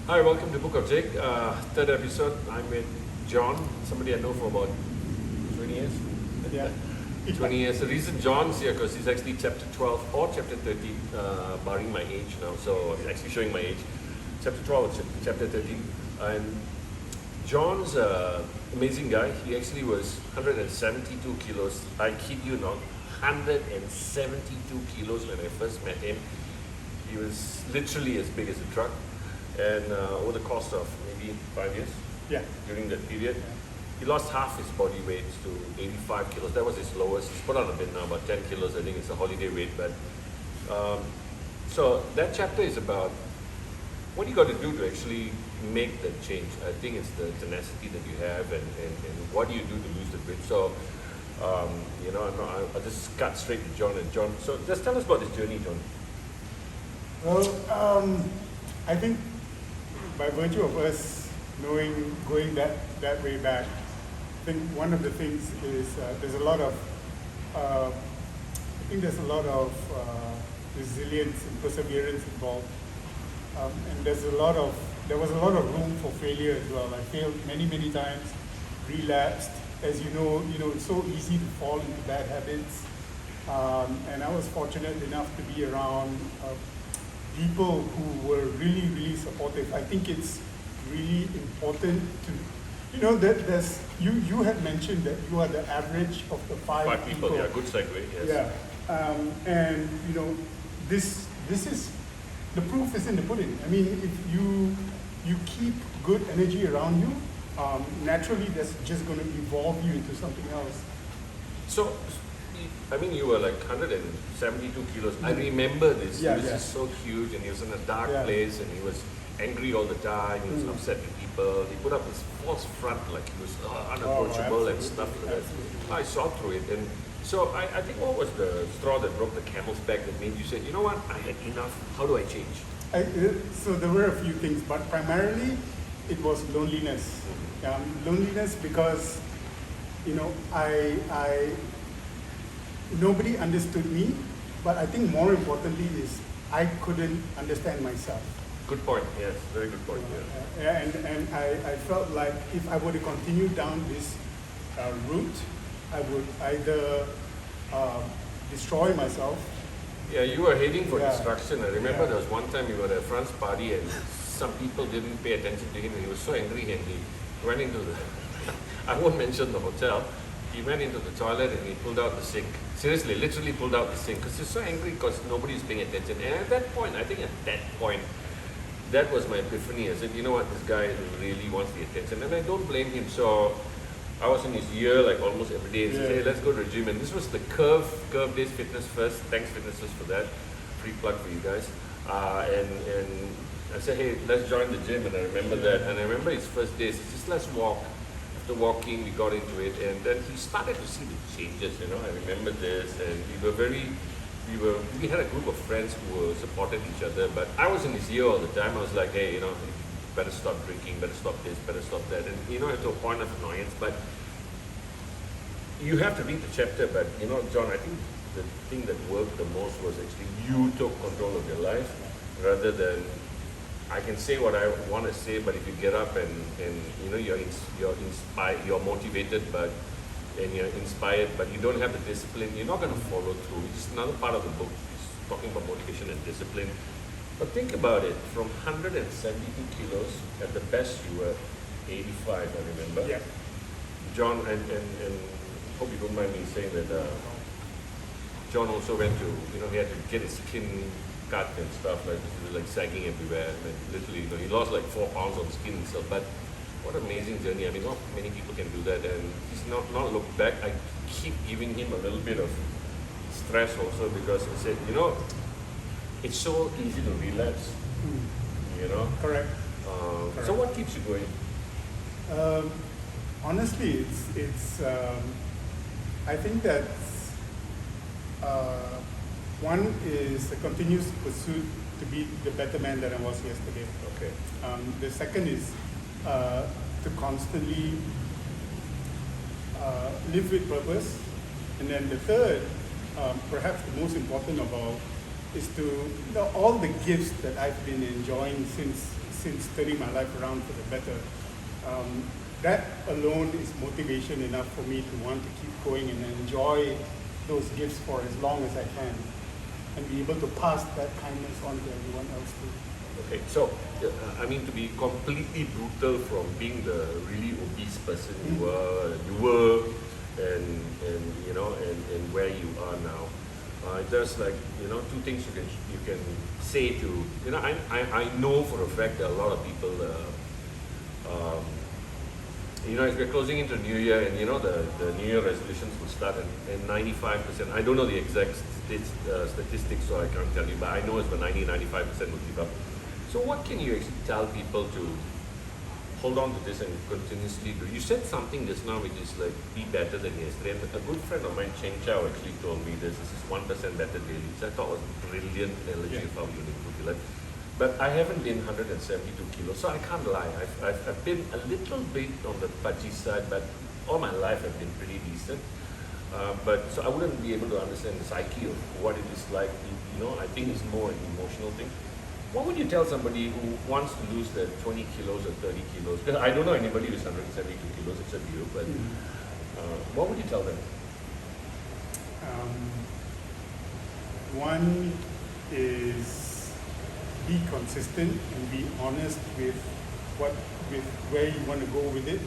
Hi, welcome to Book of Jake. Third episode. I'm with John, somebody I know for about 20 years. Yeah. 20 years. The reason John's here because he's actually chapter 12 or chapter 13, barring my age now. So he's actually showing my age. Chapter 12 or chapter 13. And John's an amazing guy. He actually was 172 kilos. I kid you not, 172 kilos when I first met him. He was literally as big as a truck. And over the course of maybe 5 years, Yeah. during that period, he lost half his body weight to 85 kilos. That was his lowest. He's put on a bit now, about 10 kilos. I think it's a holiday weight. But so that chapter is about what you got to do to actually make that change. I think it's the tenacity that you have, and what do you do to lose the grip. So I'll just cut straight to John. And John, so just tell us about this journey, John. Well, I think by virtue of us going that way back, I think one of the things is there's a lot of resilience and perseverance involved, and there was a lot of room for failure as well. I failed many times, relapsed. As you know, it's so easy to fall into bad habits, and I was fortunate enough to be around people who were really supportive. I think it's really important to, that there's, you had mentioned that you are the average of the five people. Yeah, good segue, yes. Yeah, and this is, the proof is in the pudding. I mean, if you keep good energy around you, naturally that's just going to evolve you into something else. So, I mean, you were like 172 kilos. I remember this. Yeah, he was yeah. just so huge, and he was in a dark Yeah. place, and he was angry all the time. He was upset with people. He put up this false front, like he was unapproachable and absolutely, stuff like that. absolutely. I saw through it, and so I think what was the straw that broke the camel's back that made you say, you know what, I had enough. How do I change? So there were a few things, but primarily it was loneliness. Loneliness because, nobody understood me, but I think more importantly is I couldn't understand myself. Good point. Yes, very good point. Yeah. And I felt like if I were to continue down this route, I would either destroy myself. Yeah, you were heading for Yeah. destruction. I remember Yeah. there was one time we were at a France party and some people didn't pay attention to him, and he was so angry, and he went into the, I won't mention the hotel, he went into the toilet and he pulled out the sink. Seriously, literally pulled out the sink because he's so angry because nobody's paying attention. And at that point, that was my epiphany. I said, you know what, this guy really wants the attention, and I don't blame him. So I was in his ear like almost every day. He said, hey, let's go to the gym. And this was the Curve Days Fitness First. Thanks Fitness First for that. Free plug for you guys. And I said, hey, let's join the gym. And I remember that. And I remember his first days. He said, just let's walk. After walking, we got into it. And then he started to see the changes. I remember this. And we had a group of friends who supported each other. But I was in his ear all the time. I was like, hey, better stop drinking, better stop this, better stop that. And to a point of annoyance. But you have to read the chapter. But John, I think the thing that worked the most was actually you took control of your life rather than I can say what I want to say, but if you get up and you're inspired, you're motivated, and you're inspired, but you don't have the discipline, you're not going to follow through. It's another part of the book. It's talking about motivation and discipline. But think about it, from 172 kilos, at the best you were 85, I remember. Yeah. John, and hope you don't mind me saying that John also went to, he had to get his skin cut and stuff, like he was like sagging everywhere. And literally, he lost like 4 pounds of skin himself. But what an amazing journey. I mean, not many people can do that. And he's not looked back. I keep giving him a little bit of stress also because I said, it's so easy to relapse. Correct. So what keeps you going? Honestly, it's I think that one is a continuous pursuit to be the better man that I was yesterday. Okay. The second is to constantly live with purpose. And then the third, perhaps the most important of all, is to all the gifts that I've been enjoying since since turning my life around for the better. That alone is motivation enough for me to want to keep going and enjoy those gifts for as long as I can, and be able to pass that kindness on to everyone else too. Okay, so I mean, to be completely brutal from being the really obese person you were, and you know, and where you are now. There's like, you know, two things you can say to, you know, I know for a fact that a lot of people, you know, as we're closing into New Year, and you know, the New Year resolutions will start, and 95%, I don't know the exact statistics, so I can't tell you, but I know it's about 95% will give up. So what can you actually tell people to hold on to this and continuously do? You said something just now which is like, be better than yesterday. And a good friend of mine, Cheng Chow, actually told me this is 1% better daily, which I thought was a brilliant analogy of how you improve your life. But I haven't been 172 kilos, so I can't lie. I've been a little bit on the pudgy side, but all my life I've been pretty decent. But so I wouldn't be able to understand the psyche of what it is like. You know, I think it's more an emotional thing. What would you tell somebody who wants to lose the 20 kilos or 30 kilos? Because I don't know anybody who's 172 kilos except you, but what would you tell them? One is be consistent and be honest with where you want to go with it.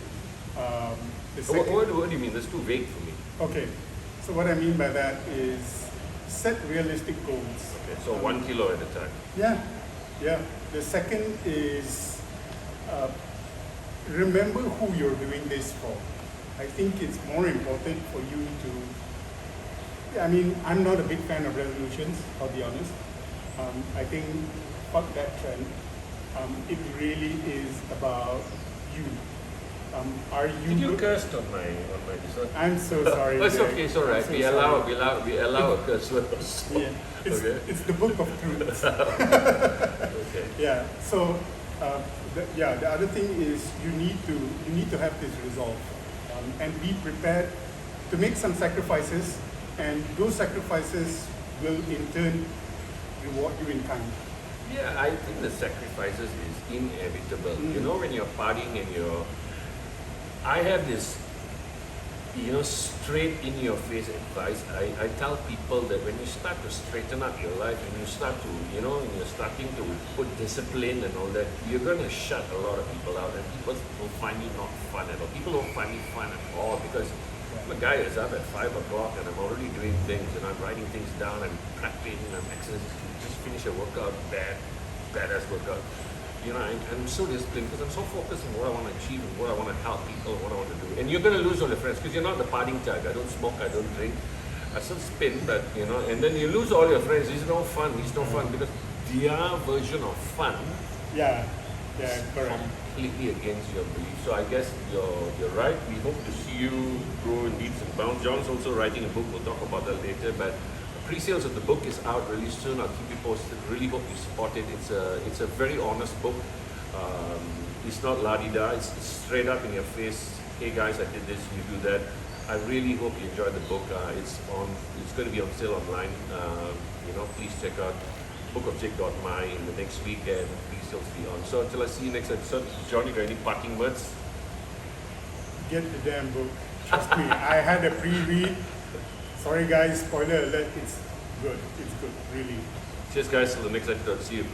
The second, What do you mean? That's too vague for me. okay, so what I mean by that is set realistic goals. Okay, so 1 kilo at a time. Yeah. The second is remember who you're doing this for. I think it's more important for you to, I mean, I'm not a big fan of resolutions, I'll be honest. I think fuck that trend. It really is about you. Are you? Did you cursed on my episode? I'm so sorry. It's Derek. okay, it's alright. I'm so We allow a curse word also. Yeah, Okay. it's the book of truths. Okay. Yeah. So, the other thing is you need to have this resolve, and be prepared to make some sacrifices, and those sacrifices will in turn reward you in kind. Yeah, I think the sacrifices is inevitable. You know, when you're partying and I have this, you know, straight in your face advice. I tell people that when you start to straighten up your life, when you start to, you know, when you're starting to put discipline and all that, you're going to shut a lot of people out, and people will find you not fun at all. People don't find me fun at all because I'm a guy that's up at 5 o'clock and I'm already doing things, and I'm writing things down, I'm prepping, I'm exercising, just finish a workout, badass workout. You know, I'm so disciplined because I'm so focused on what I want to achieve and what I want to help people and what I want to do. And you're going to lose all your friends because you're not the partying type. I don't smoke, I don't drink. I still spin, but you know, and then you lose all your friends. It's no fun. It's no fun because their version of fun Yeah, correct. completely against your beliefs. So I guess you're right. We hope to see you grow in leaps and bounds. John's also writing a book. We'll talk about that later. But pre-sales of the book is out really soon. I'll keep you posted. Really hope you support it. It's a very honest book. It's not la-di-da. It's straight up in your face. Hey guys, I did this. You do that. I really hope you enjoy the book. It's going to be on sale online. You know, please check out bookofjake.my in the next week, and pre-sales be on. So until I see you next episode, John, you got any parting words? Get the damn book. Trust me, I had a pre-read. Sorry guys, spoiler alert, it's good, really. Cheers guys, till the next episode. See you.